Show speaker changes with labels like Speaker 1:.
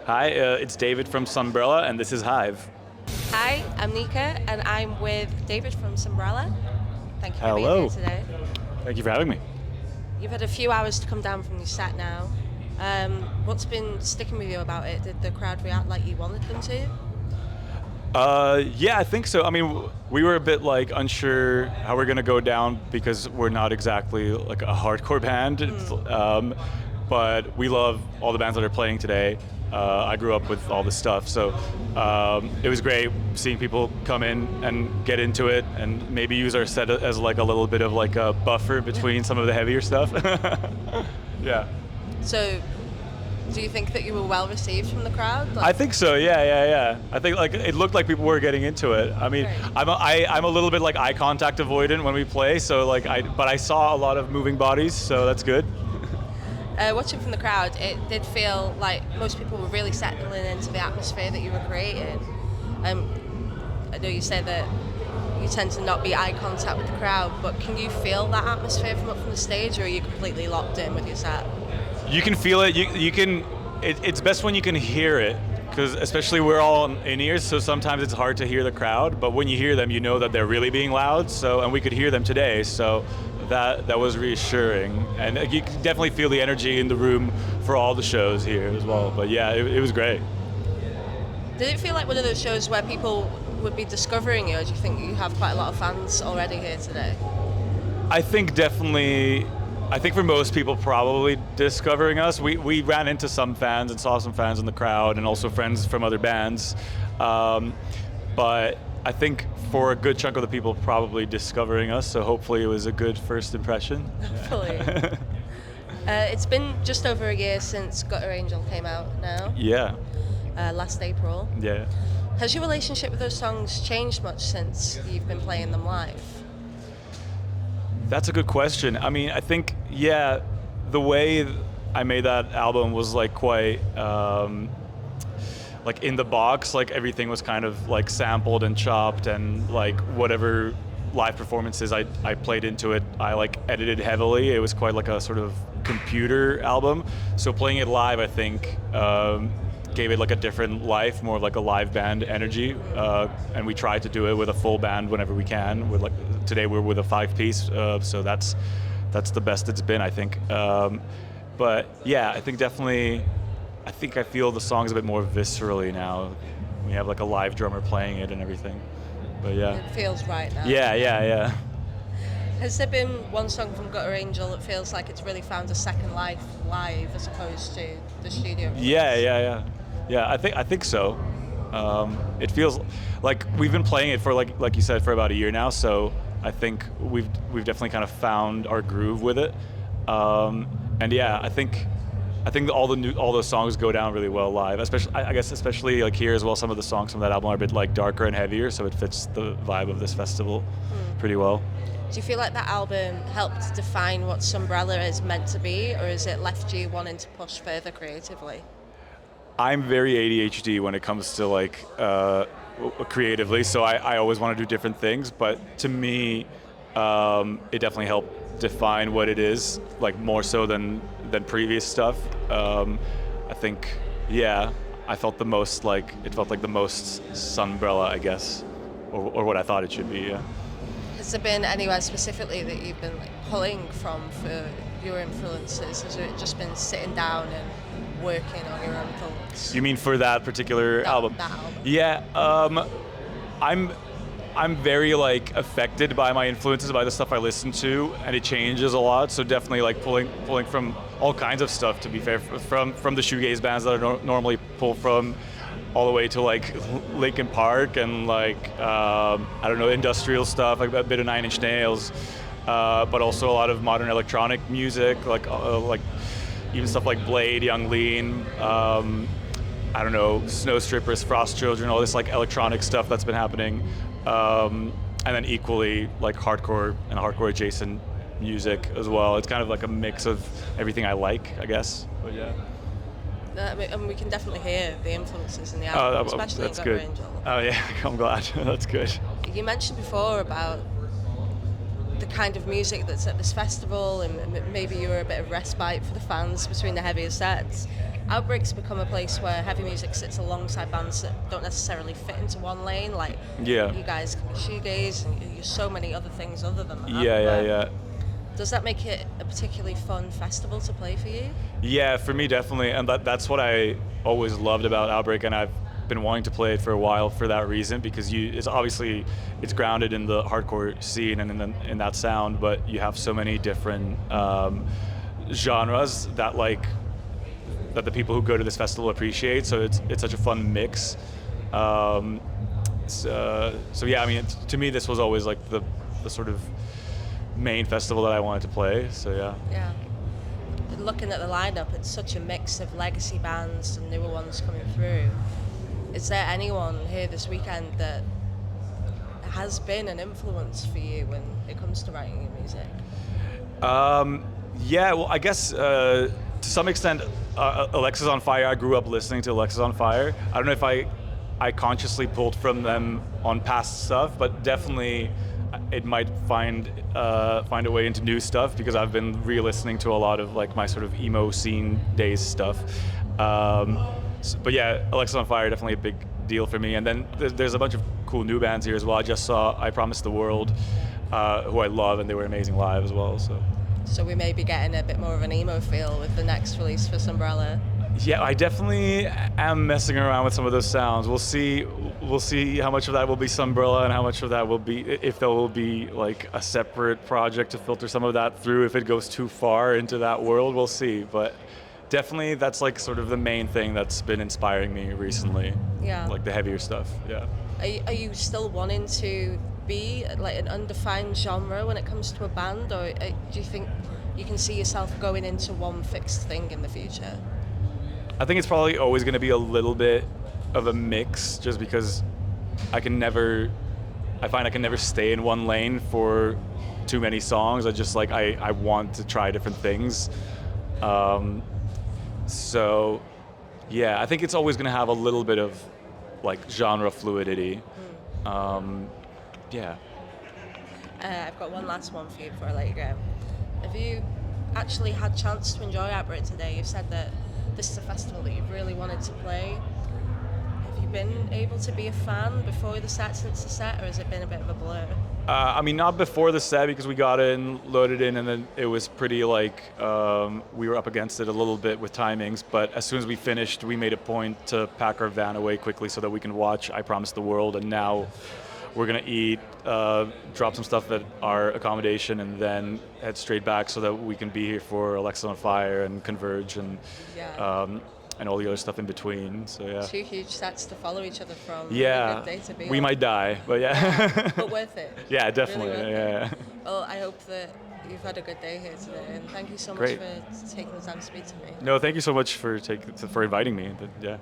Speaker 1: Hi, it's David from Sunnbrella, and this is Hive.
Speaker 2: Hi, I'm Nika, and I'm with David from Sunnbrella. Thank you for being
Speaker 1: Hello.
Speaker 2: here today.
Speaker 1: Thank you for having me.
Speaker 2: You've had a few hours to come down from your set now. What's been sticking with you about it? Did the crowd react like you wanted them to?
Speaker 1: Yeah, I think so. I mean, we were a bit like unsure how we're gonna go down because we're not exactly like a hardcore band. But we love all the bands that are playing today. I grew up with all this stuff, so it was great seeing people come in and get into it, and maybe use our set as like a little bit of like a buffer between some of the heavier stuff. Yeah.
Speaker 2: So, do you think that you were well received from the crowd?
Speaker 1: I think so. Yeah. I think like it looked like people were getting into it. I mean,
Speaker 2: Right.
Speaker 1: I'm a little bit like eye contact avoidant when we play, so like but I saw a lot of moving bodies, so that's good.
Speaker 2: Watching from the crowd, it did feel like most people were really settling into the atmosphere that you were creating. I know you say that you tend to not be eye contact with the crowd, but can you feel that atmosphere from up from the stage, or are you completely locked in with your set?
Speaker 1: You can feel it. You can. It's best when you can hear it, because especially we're all in ears, so sometimes it's hard to hear the crowd. But when you hear them, you know that they're really being loud. So, and we could hear them today. So that was reassuring, and you can definitely feel the energy in the room for all the shows here as well. But yeah, it was great.
Speaker 2: Did it feel like one of those shows where people would be discovering you, or do you think you have quite a lot of fans already here today?
Speaker 1: I think definitely. I think for most people, probably discovering us. We ran into some fans and saw some fans in the crowd, and also friends from other bands. But I think for a good chunk of the people, probably discovering us. So hopefully, it was a good first impression.
Speaker 2: Hopefully. It's been just over a year since Gutter Angel came out now,
Speaker 1: Yeah.
Speaker 2: last April.
Speaker 1: Yeah.
Speaker 2: Has your relationship with those songs changed much since you've been playing them live?
Speaker 1: That's a good question. I mean, I think, yeah, the way I made that album was like quite like in the box. Like everything was kind of like sampled and chopped, and like whatever live performances I played into it, I like edited heavily. It was quite like a sort of computer album. So playing it live, I think, gave it like a different life, more of like a live band energy. And we try to do it with a full band whenever we can. With like today we're with a 5-piece, so that's the best it's been, I think. But yeah, I think definitely, I think I feel the songs a bit more viscerally now. We have like a live drummer playing it and everything. But yeah.
Speaker 2: It feels right now.
Speaker 1: Yeah.
Speaker 2: Has there been one song from Gutter Angel that feels like it's really found a second life live as opposed to the studio?
Speaker 1: Yeah. I think so. It feels like we've been playing it for like you said for about a year now. So I think we've definitely kind of found our groove with it. And yeah, I think all those songs go down really well live. Especially like here as well. Some of the songs from that album are a bit like darker and heavier, so it fits the vibe of this festival pretty well.
Speaker 2: Do you feel like that album helped define what Sunnbrella is meant to be, or has it left you wanting to push further creatively?
Speaker 1: I'm very ADHD when it comes to like creatively, so I always want to do different things. But to me, it definitely helped define what it is, like more so than previous stuff. I think, yeah, I felt the most like it felt like the most Sunnbrella, I guess, or what I thought it should be. Yeah.
Speaker 2: Has there been anywhere specifically that you've been like pulling from for your influences? Has it just been sitting down and working on your own thoughts?
Speaker 1: You mean for that particular album?
Speaker 2: That album.
Speaker 1: Yeah, I'm very like affected by my influences, by the stuff I listen to, and it changes a lot. So definitely like pulling from all kinds of stuff. To be fair, from the shoegaze bands that I normally pull from, all the way to like Linkin Park and like I don't know, industrial stuff, like a bit of Nine Inch Nails, but also a lot of modern electronic music, like even stuff like Blade, Young Lean, I don't know, Snow Strippers, Frost Children, all this like electronic stuff that's been happening, and then equally like hardcore and hardcore adjacent music as well. It's kind of like a mix of everything I like, I guess. But yeah.
Speaker 2: And we can definitely hear the influences in the album, especially in Gutter Angel.
Speaker 1: Oh yeah, I'm glad. That's good.
Speaker 2: You mentioned before about the kind of music that's at this festival, and maybe you were a bit of respite for the fans between the heavier sets. Outbreak's become a place where heavy music sits alongside bands that don't necessarily fit into one lane. Like,
Speaker 1: Yeah.
Speaker 2: you guys can be shoegaze and you're so many other things other than that.
Speaker 1: Yeah.
Speaker 2: Does that make it a particularly fun festival to play for you?
Speaker 1: Yeah, for me definitely, and that's what I always loved about Outbreak, and I've been wanting to play it for a while for that reason, because it's grounded in the hardcore scene and in that sound, but you have so many different genres that the people who go to this festival appreciate. So it's such a fun mix. So yeah, I mean, to me, this was always like the sort of main festival that I wanted to play. So yeah.
Speaker 2: Yeah. Looking at the lineup, it's such a mix of legacy bands and newer ones coming through. Is there anyone here this weekend that has been an influence for you when it comes to writing your music?
Speaker 1: Yeah, well, I guess to some extent, Alexis on Fire. I grew up listening to Alexis on Fire. I don't know if I consciously pulled from them on past stuff, but definitely it might find a way into new stuff, because I've been re-listening to a lot of like my sort of emo scene days stuff. But yeah, Alexis on Fire, definitely a big deal for me. And then there's a bunch of cool new bands here as well. I just saw I Promised the World, who I love, and they were amazing live as well.
Speaker 2: So we may be getting a bit more of an emo feel with the next release for Sunnbrella.
Speaker 1: Yeah, I definitely am messing around with some of those sounds. We'll see how much of that will be Sunnbrella and how much of that will be, if there will be like a separate project to filter some of that through. If it goes too far into that world, we'll see. But definitely that's like sort of the main thing that's been inspiring me recently.
Speaker 2: Yeah.
Speaker 1: Like the heavier stuff, yeah.
Speaker 2: Are you still wanting to be like an undefined genre when it comes to a band, or do you think you can see yourself going into one fixed thing in the future?
Speaker 1: I think it's probably always going to be a little bit of a mix, just because I find I can never stay in one lane for too many songs. I want to try different things. So yeah, I think it's always going to have a little bit of like genre fluidity. Yeah.
Speaker 2: I've got one last one for you before I let you go. Have you actually had a chance to enjoy Outbreak today? You've said that this is a festival that you've really wanted to play. Have you been able to be a fan before the set, since the set, or has it been a bit of a blur?
Speaker 1: I mean, not before the set, because we got in, loaded in, and then it was pretty like, we were up against it a little bit with timings, but as soon as we finished, we made a point to pack our van away quickly so that we can watch I Promised the World, and now we're gonna eat, drop some stuff at our accommodation, and then head straight back so that we can be here for Alexis on Fire and Converge and all the other stuff in between. So yeah.
Speaker 2: 2 huge sets to follow each other from.
Speaker 1: Yeah.
Speaker 2: Good day to be
Speaker 1: we
Speaker 2: on.
Speaker 1: might die, but yeah.
Speaker 2: But worth it.
Speaker 1: Yeah, definitely.
Speaker 2: Really worth
Speaker 1: yeah.
Speaker 2: it. Well, I hope that you've had a good day here today, and thank you so much
Speaker 1: Great.
Speaker 2: for taking the time to speak to me.
Speaker 1: No, thank you so much for inviting me. Yeah.